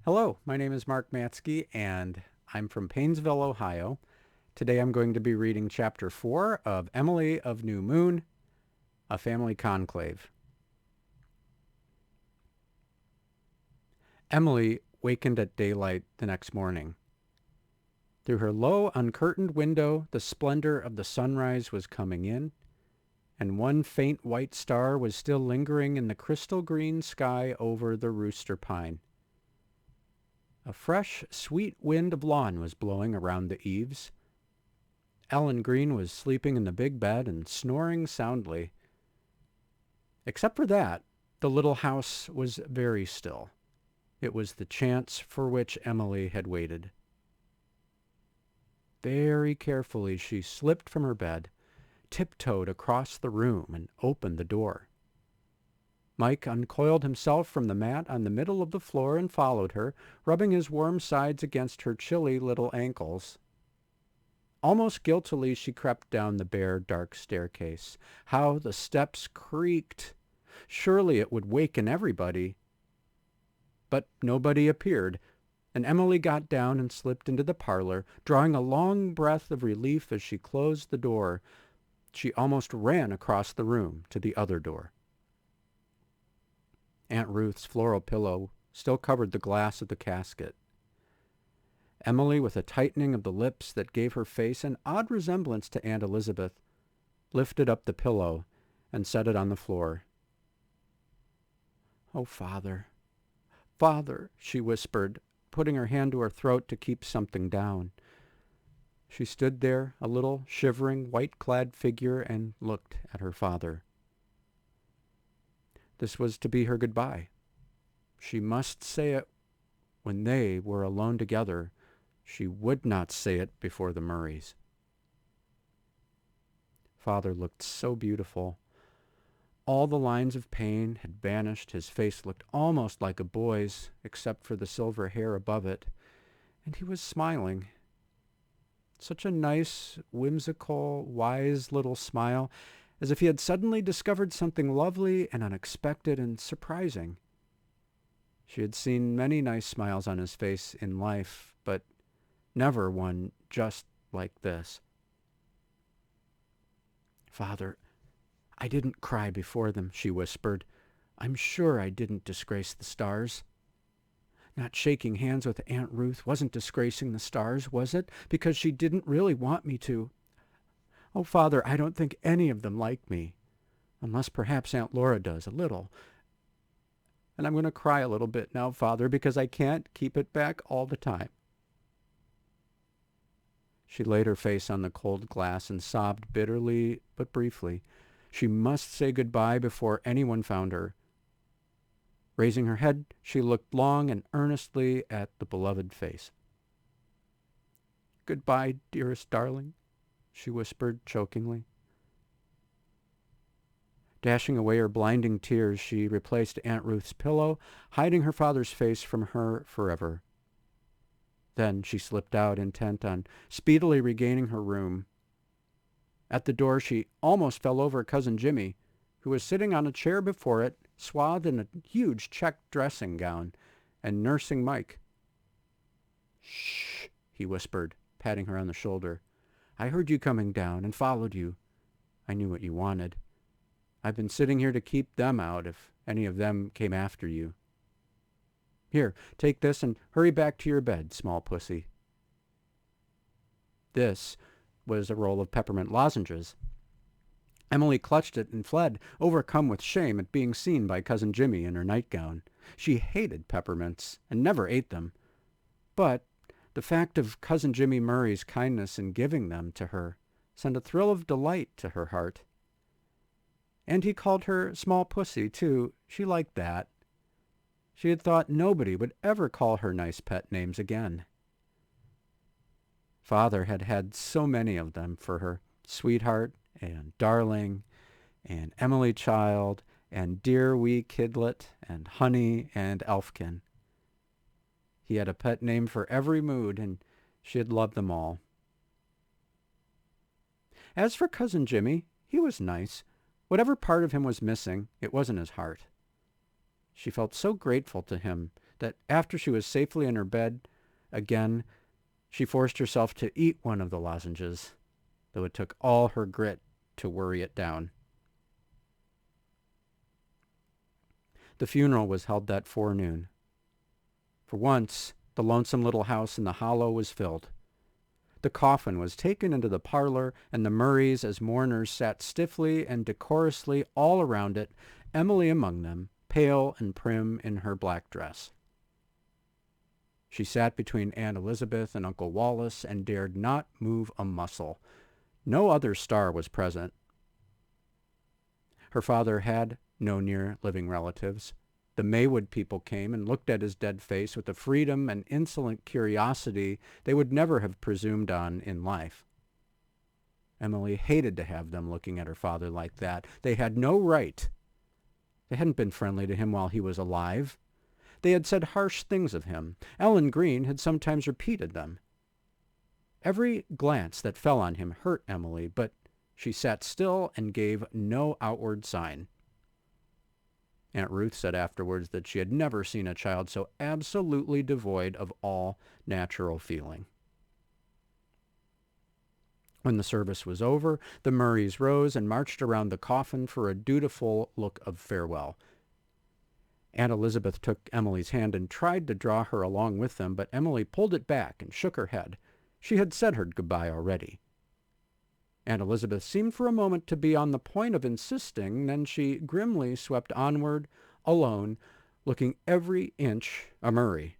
Hello, my name is Mark Matsky, and I'm from Paynesville, Ohio. Today I'm going to be reading Chapter 4 of Emily of New Moon, A Family Conclave. Emily wakened at daylight the next morning. Through her low, uncurtained window, the splendor of the sunrise was coming in, and one faint white star was still lingering in the crystal green sky over the rooster pine. A fresh, sweet wind of lawn was blowing around the eaves. Ellen Green was sleeping in the big bed and snoring soundly. Except for that, the little house was very still. It was the chance for which Emily had waited. Very carefully she slipped from her bed, tiptoed across the room, and opened the door. Mike uncoiled himself from the mat on the middle of the floor and followed her, rubbing his warm sides against her chilly little ankles. Almost guiltily she crept down the bare, dark staircase. How the steps creaked! Surely it would waken everybody. But nobody appeared, and Emily got down and slipped into the parlor, drawing a long breath of relief as she closed the door. She almost ran across the room to the other door. Aunt Ruth's floral pillow still covered the glass of the casket. Emily, with a tightening of the lips that gave her face an odd resemblance to Aunt Elizabeth, lifted up the pillow and set it on the floor. "Oh, Father, Father," she whispered, putting her hand to her throat to keep something down. She stood there, a little shivering, white-clad figure, and looked at her father. This was to be her goodbye. She must say it when they were alone together. She would not say it before the Murrays. Father looked so beautiful. All the lines of pain had vanished. His face looked almost like a boy's, except for the silver hair above it, and he was smiling. Such a nice, whimsical, wise little smile, as if he had suddenly discovered something lovely and unexpected and surprising. She had seen many nice smiles on his face in life, but never one just like this. "Father, I didn't cry before them," she whispered. "I'm sure I didn't disgrace the stars. Not shaking hands with Aunt Ruth wasn't disgracing the stars, was it? Because she didn't really want me to. Oh, Father, I don't think any of them like me, unless perhaps Aunt Laura does, a little. And I'm going to cry a little bit now, Father, because I can't keep it back all the time." She laid her face on the cold glass and sobbed bitterly but briefly. She must say goodbye before anyone found her. Raising her head, she looked long and earnestly at the beloved face. "Goodbye, dearest darling," she whispered chokingly. Dashing away her blinding tears, she replaced Aunt Ruth's pillow, hiding her father's face from her forever. Then she slipped out, intent on speedily regaining her room. At the door, she almost fell over Cousin Jimmy, who was sitting on a chair before it, swathed in a huge check dressing gown, and nursing Mike. "Shh," he whispered, patting her on the shoulder. "I heard you coming down and followed you. I knew what you wanted. I've been sitting here to keep them out if any of them came after you. Here, take this and hurry back to your bed, small pussy." This was a roll of peppermint lozenges. Emily clutched it and fled, overcome with shame at being seen by Cousin Jimmy in her nightgown. She hated peppermints and never ate them. But the fact of Cousin Jimmy Murray's kindness in giving them to her sent a thrill of delight to her heart. And he called her small pussy, too. She liked that. She had thought nobody would ever call her nice pet names again. Father had had so many of them for her: sweetheart and darling and Emily child and dear wee kidlet and honey and elfkin. He had a pet name for every mood, and she had loved them all. As for Cousin Jimmy, he was nice. Whatever part of him was missing, it wasn't his heart. She felt so grateful to him that after she was safely in her bed again, she forced herself to eat one of the lozenges, though it took all her grit to worry it down. The funeral was held that forenoon. For once, the lonesome little house in the hollow was filled. The coffin was taken into the parlor, and the Murrays, as mourners, sat stiffly and decorously all around it, Emily among them, pale and prim in her black dress. She sat between Aunt Elizabeth and Uncle Wallace and dared not move a muscle. No other star was present. Her father had no near living relatives. The Maywood people came and looked at his dead face with a freedom and insolent curiosity they would never have presumed on in life. Emily hated to have them looking at her father like that. They had no right. They hadn't been friendly to him while he was alive. They had said harsh things of him. Ellen Green had sometimes repeated them. Every glance that fell on him hurt Emily, but she sat still and gave no outward sign. Aunt Ruth said afterwards that she had never seen a child so absolutely devoid of all natural feeling. When the service was over, the Murrays rose and marched around the coffin for a dutiful look of farewell. Aunt Elizabeth took Emily's hand and tried to draw her along with them, but Emily pulled it back and shook her head. She had said her goodbye already. Aunt Elizabeth seemed for a moment to be on the point of insisting, then she grimly swept onward, alone, looking every inch a Murray.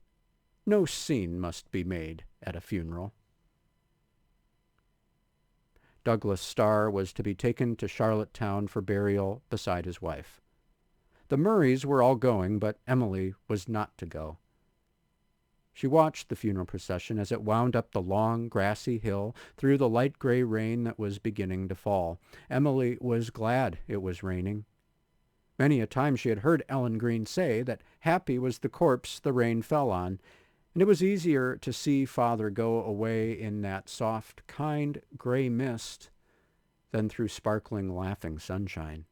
No scene must be made at a funeral. Douglas Starr was to be taken to Charlottetown for burial beside his wife. The Murrays were all going, but Emily was not to go. She watched the funeral procession as it wound up the long, grassy hill through the light gray rain that was beginning to fall. Emily was glad it was raining. Many a time she had heard Ellen Green say that happy was the corpse the rain fell on, and it was easier to see Father go away in that soft, kind, gray mist than through sparkling, laughing sunshine.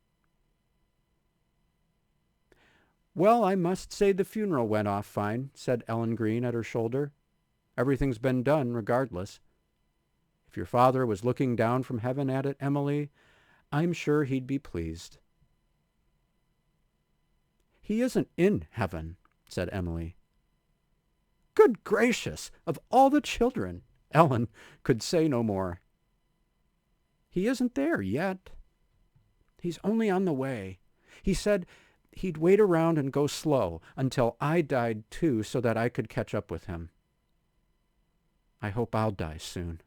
"Well, I must say the funeral went off fine," said Ellen Green at her shoulder. "Everything's been done, regardless. If your father was looking down from heaven at it, Emily, I'm sure he'd be pleased." "He isn't in heaven," said Emily. "Good gracious! Of all the children!" Ellen could say no more. "He isn't there yet. He's only on the way. He said he'd wait around and go slow until I died too, so that I could catch up with him. I hope I'll die soon."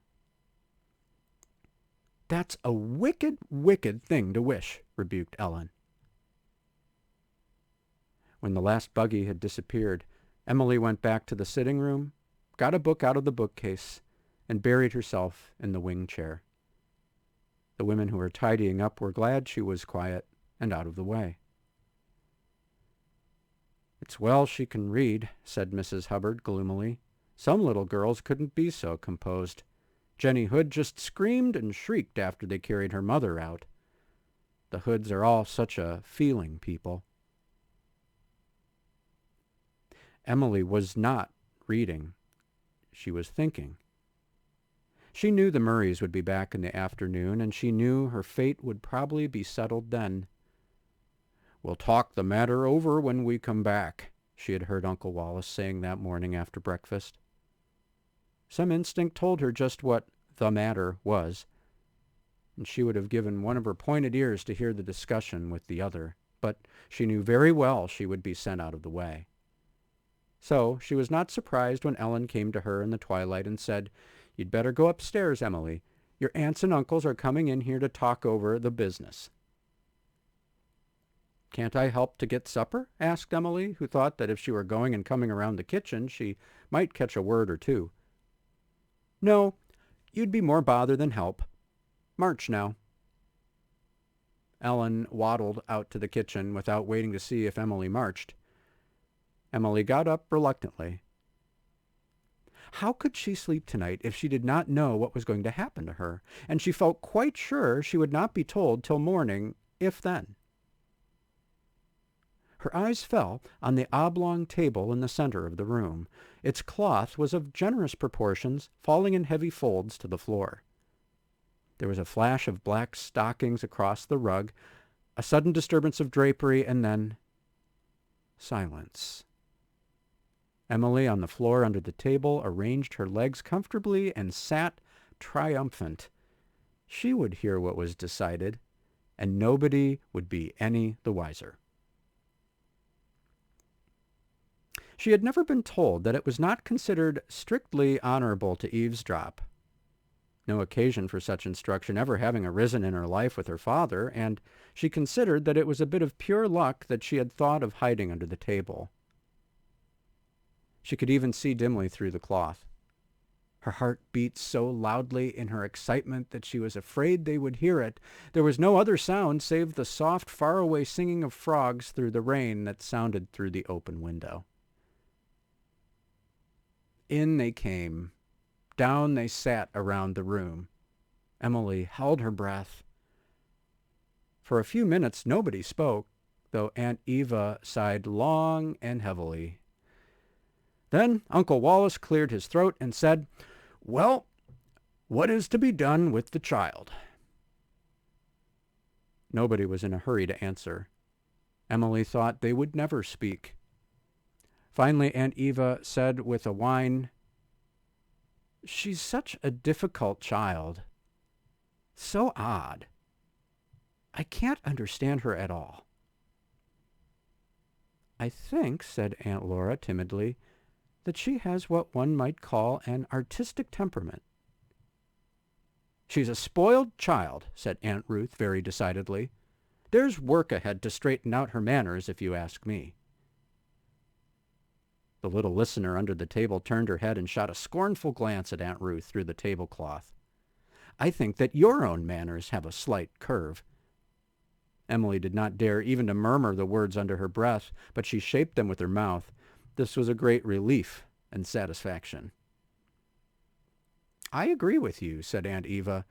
"That's a wicked, wicked thing to wish," rebuked Ellen. When the last buggy had disappeared, Emily went back to the sitting room, got a book out of the bookcase, and buried herself in the wing chair. The women who were tidying up were glad she was quiet and out of the way. "It's well she can read," said Mrs. Hubbard gloomily. "Some little girls couldn't be so composed. Jenny Hood just screamed and shrieked after they carried her mother out. The Hoods are all such a feeling people." Emily was not reading. She was thinking. She knew the Murrays would be back in the afternoon, and she knew her fate would probably be settled then. "We'll talk the matter over when we come back," she had heard Uncle Wallace saying that morning after breakfast. Some instinct told her just what the matter was, and she would have given one of her pointed ears to hear the discussion with the other, but she knew very well she would be sent out of the way. So she was not surprised when Ellen came to her in the twilight and said, "You'd better go upstairs, Emily. Your aunts and uncles are coming in here to talk over the business." "Can't I help to get supper?" asked Emily, who thought that if she were going and coming around the kitchen, she might catch a word or two. "No, you'd be more bother than help. March now." Ellen waddled out to the kitchen without waiting to see if Emily marched. Emily got up reluctantly. How could she sleep tonight if she did not know what was going to happen to her? And she felt quite sure she would not be told till morning, if then. Her eyes fell on the oblong table in the center of the room. Its cloth was of generous proportions, falling in heavy folds to the floor. There was a flash of black stockings across the rug, a sudden disturbance of drapery, and then silence. Emily, on the floor under the table, arranged her legs comfortably and sat triumphant. She would hear what was decided, and nobody would be any the wiser. She had never been told that it was not considered strictly honorable to eavesdrop. No occasion for such instruction ever having arisen in her life with her father, and she considered that it was a bit of pure luck that she had thought of hiding under the table. She could even see dimly through the cloth. Her heart beat so loudly in her excitement that she was afraid they would hear it. There was no other sound save the soft, faraway singing of frogs through the rain that sounded through the open window. In they came. Down they sat around the room. Emily held her breath. For a few minutes nobody spoke, though Aunt Eva sighed long and heavily. Then Uncle Wallace cleared his throat and said, "Well, what is to be done with the child?" Nobody was in a hurry to answer. Emily thought they would never speak. Finally, Aunt Eva said with a whine, "She's such a difficult child. So odd. I can't understand her at all." "I think," said Aunt Laura timidly, "that she has what one might call an artistic temperament." "She's a spoiled child," said Aunt Ruth very decidedly. "There's work ahead to straighten out her manners, if you ask me." The little listener under the table turned her head and shot a scornful glance at Aunt Ruth through the tablecloth. "I think that your own manners have a slight curve." Emily did not dare even to murmur the words under her breath, but she shaped them with her mouth. This was a great relief and satisfaction. "I agree with you," said Aunt Eva,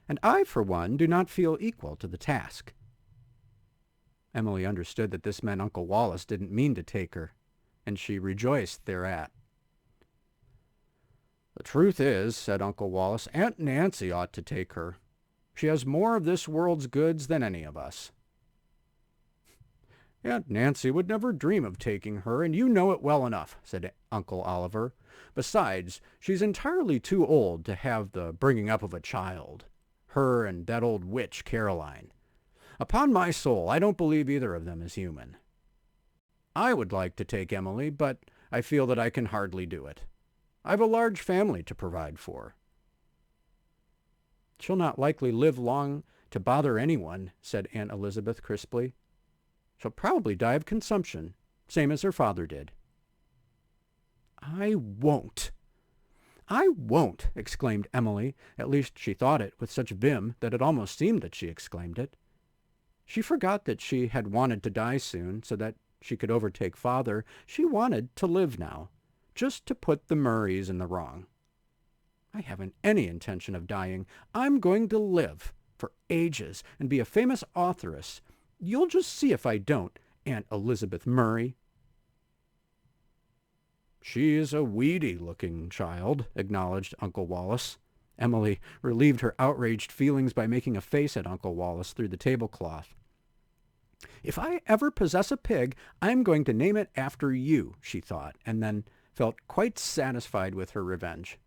"and I, for one, do not feel equal to the task." Emily understood that this meant Uncle Wallace didn't mean to take her, and she rejoiced thereat. "The truth is," said Uncle Wallace, "Aunt Nancy ought to take her. She has more of this world's goods than any of us." "Aunt Nancy would never dream of taking her, and you know it well enough," said Uncle Oliver. "Besides, she's entirely too old to have the bringing up of a child. Her and that old witch, Caroline. Upon my soul, I don't believe either of them is human. I would like to take Emily, but I feel that I can hardly do it. I've a large family to provide for." "She'll not likely live long to bother anyone," said Aunt Elizabeth crisply. "She'll probably die of consumption, same as her father did." "I won't! I won't!" exclaimed Emily. At least she thought it with such vim that it almost seemed that she exclaimed it. She forgot that she had wanted to die soon, so that she could overtake father. She wanted to live now, just to put the Murrays in the wrong. "I haven't any intention of dying. I'm going to live for ages and be a famous authoress. You'll just see if I don't, Aunt Elizabeth Murray." "She is a weedy-looking child," acknowledged Uncle Wallace. Emily relieved her outraged feelings by making a face at Uncle Wallace through the tablecloth. "If I ever possess a pig, I'm going to name it after you," she thought, and then felt quite satisfied with her revenge.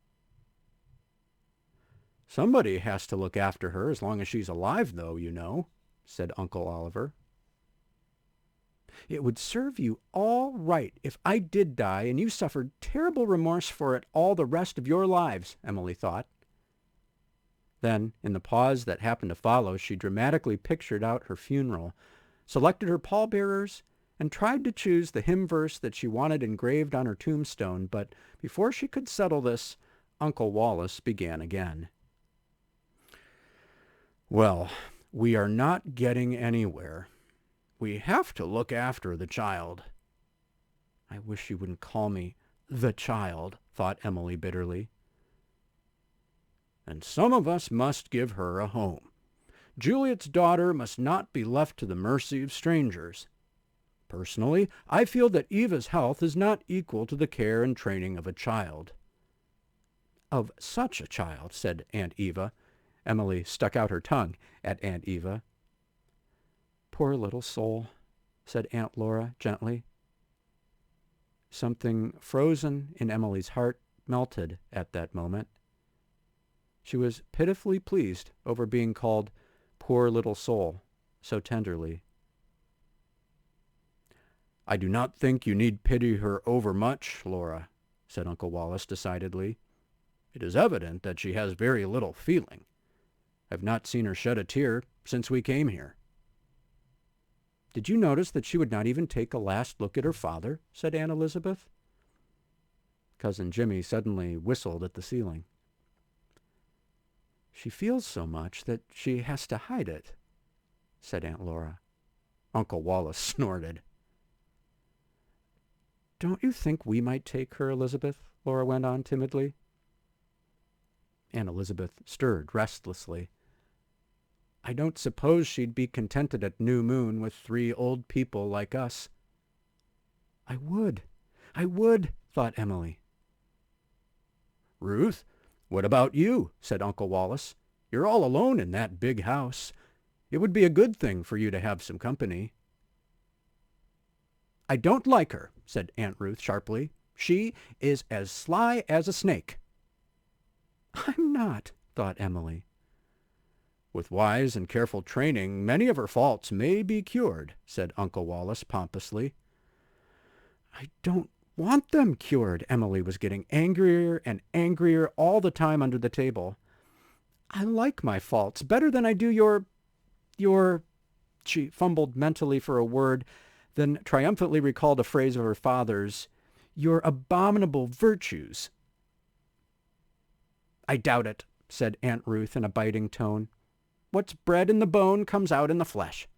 "Somebody has to look after her as long as she's alive, though, you know," said Uncle Oliver. "It would serve you all right if I did die and you suffered terrible remorse for it all the rest of your lives," Emily thought. Then, in the pause that happened to follow, she dramatically pictured out her funeral, selected her pallbearers, and tried to choose the hymn verse that she wanted engraved on her tombstone, but before she could settle this, Uncle Wallace began again. "Well, we are not getting anywhere. We have to look after the child." "I wish you wouldn't call me the child," thought Emily bitterly. "And some of us must give her a home. Juliet's daughter must not be left to the mercy of strangers." Personally, I feel that Eva's health is not equal to the care and training of a child." "Of such a child," said Aunt Eva. Emily stuck out her tongue at Aunt Eva. "Poor little soul," said Aunt Laura gently. Something frozen in Emily's heart melted at that moment. She was pitifully pleased over being called poor little soul so tenderly. "I do not think you need pity her overmuch, Laura," said Uncle Wallace decidedly. "It is evident that she has very little feeling. I have not seen her shed a tear since we came here." "Did you notice that she would not even take a last look at her father?" said Aunt Elizabeth. Cousin Jimmy suddenly whistled at the ceiling. "She feels so much that she has to hide it," said Aunt Laura. Uncle Wallace snorted. "Don't you think we might take her, Elizabeth?" Laura went on timidly. Aunt Elizabeth stirred restlessly. "I don't suppose she'd be contented at New Moon with 3 old people like us." I would, thought Emily. "Ruth, what about you?" said Uncle Wallace. "You're all alone in that big house. It would be a good thing for you to have some company." "I don't like her," said Aunt Ruth sharply. "She is as sly as a snake." "I'm not," thought Emily. "With wise and careful training, many of her faults may be cured," said Uncle Wallace pompously. "I don't want them cured." Emily was getting angrier and angrier all the time under the table. "I like my faults better than I do your... She fumbled mentally for a word, then triumphantly recalled a phrase of her father's, "your abominable virtues." "I doubt it," said Aunt Ruth in a biting tone. "What's bred in the bone comes out in the flesh.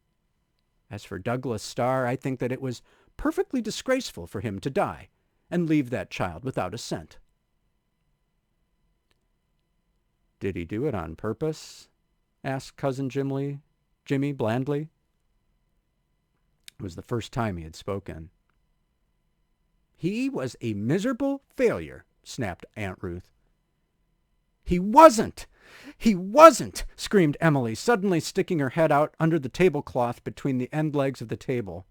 As for Douglas Starr, I think that it was perfectly disgraceful for him to die and leave that child without a cent." "Did he do it on purpose?" asked Cousin Jimmy blandly. It was the first time he had spoken. "He was a miserable failure," snapped Aunt Ruth. "He wasn't! He wasn't!" screamed Emily, suddenly sticking her head out under the tablecloth between the end legs of the table.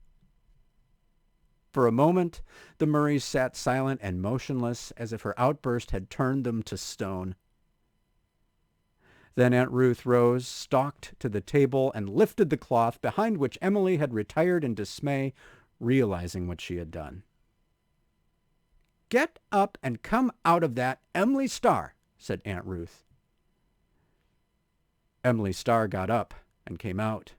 For a moment, the Murrays sat silent and motionless, as if her outburst had turned them to stone. Then Aunt Ruth rose, stalked to the table, and lifted the cloth, behind which Emily had retired in dismay, realizing what she had done. "Get up and come out of that, Emily Starr," said Aunt Ruth. Emily Starr got up and came out.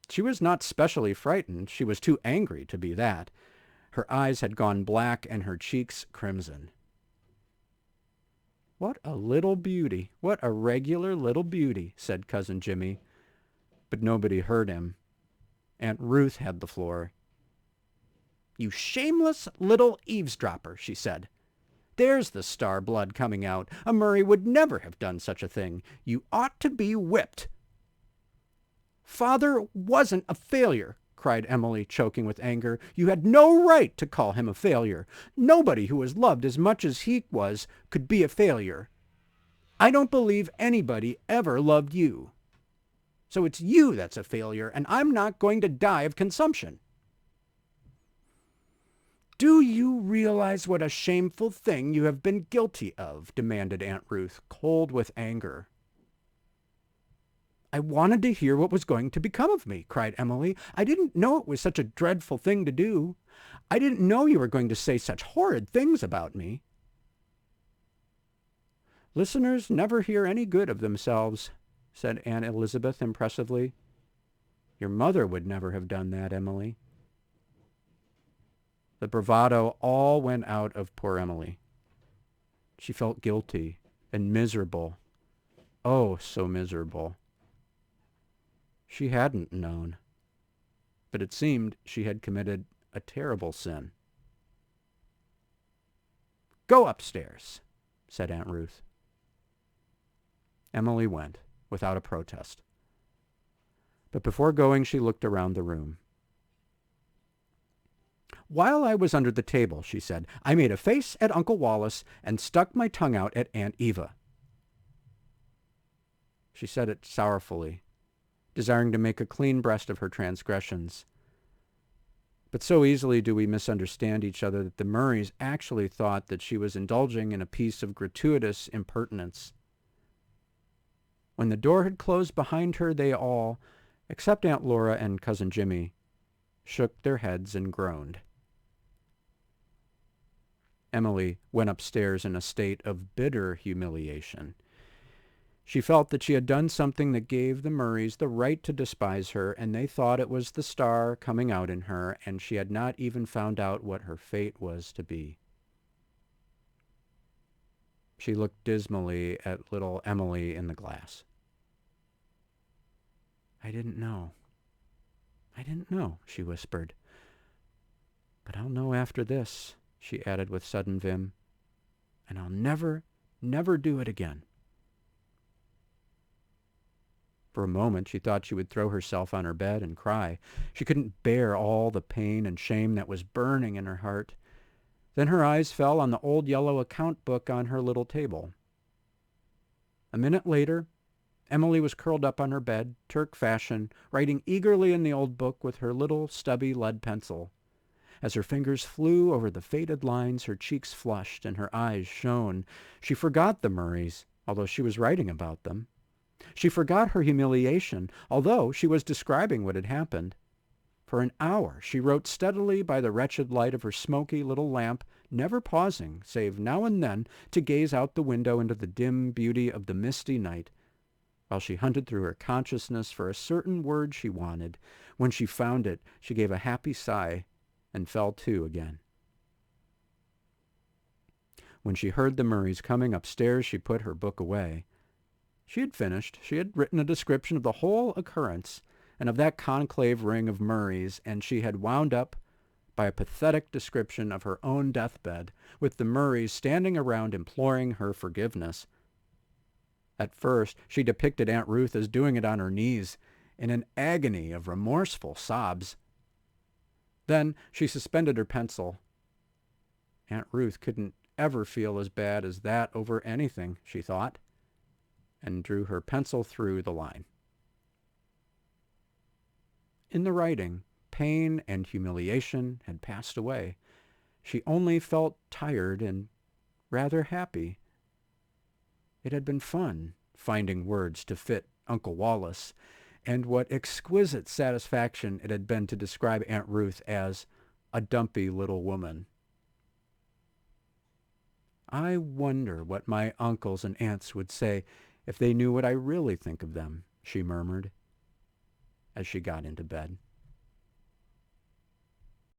She was not specially frightened. She was too angry to be that. Her eyes had gone black and her cheeks crimson. "What a little beauty! What a regular little beauty!" said Cousin Jimmy. But nobody heard him. Aunt Ruth had the floor. "You shameless little eavesdropper," she said. "There's the Starr blood coming out. A Murray would never have done such a thing. You ought to be whipped." "Father wasn't a failure," cried Emily, choking with anger. "You had no right to call him a failure. Nobody who was loved as much as he was could be a failure. I don't believe anybody ever loved you. So it's you that's a failure, and I'm not going to die of consumption." "Do you realize what a shameful thing you have been guilty of?" demanded Aunt Ruth, cold with anger. "I wanted to hear what was going to become of me," cried Emily. "I didn't know it was such a dreadful thing to do. I didn't know you were going to say such horrid things about me." "Listeners never hear any good of themselves," said Aunt Elizabeth impressively. "Your mother would never have done that, Emily." The bravado all went out of poor Emily. She felt guilty and miserable. Oh, so miserable. She hadn't known, but it seemed she had committed a terrible sin. "Go upstairs," said Aunt Ruth. Emily went, without a protest. But before going, she looked around the room. "While I was under the table," she said, "I made a face at Uncle Wallace and stuck my tongue out at Aunt Eva." She said it sorrowfully, desiring to make a clean breast of her transgressions. But so easily do we misunderstand each other that the Murrays actually thought that she was indulging in a piece of gratuitous impertinence. When the door had closed behind her, they all, except Aunt Laura and Cousin Jimmy, shook their heads and groaned. Emily went upstairs in a state of bitter humiliation. She felt that she had done something that gave the Murrays the right to despise her, and they thought it was the star coming out in her, and she had not even found out what her fate was to be. She looked dismally at little Emily in the glass. "I didn't know. I didn't know," she whispered. "But I'll know after this," she added with sudden vim, "and I'll never, never do it again." For a moment she thought she would throw herself on her bed and cry. She couldn't bear all the pain and shame that was burning in her heart. Then her eyes fell on the old yellow account book on her little table. A minute later, Emily was curled up on her bed, Turk fashion, writing eagerly in the old book with her little stubby lead pencil. As her fingers flew over the faded lines, her cheeks flushed and her eyes shone. She forgot the Murrays, although she was writing about them. She forgot her humiliation, although she was describing what had happened. For an hour she wrote steadily by the wretched light of her smoky little lamp, never pausing, save now and then, to gaze out the window into the dim beauty of the misty night, while she hunted through her consciousness for a certain word she wanted. When she found it, she gave a happy sigh and fell to again. When she heard the Murrays coming upstairs, she put her book away. She had finished. She had written a description of the whole occurrence and of that conclave ring of Murrays, and she had wound up by a pathetic description of her own deathbed, with the Murrays standing around imploring her forgiveness. At first, she depicted Aunt Ruth as doing it on her knees, in an agony of remorseful sobs. Then she suspended her pencil. Aunt Ruth couldn't ever feel as bad as that over anything, she thought, and drew her pencil through the line. In the writing, pain and humiliation had passed away. She only felt tired and rather happy. It had been fun finding words to fit Uncle Wallace, and what exquisite satisfaction it had been to describe Aunt Ruth as a dumpy little woman. "I wonder what my uncles and aunts would say if they knew what I really think of them," she murmured as she got into bed.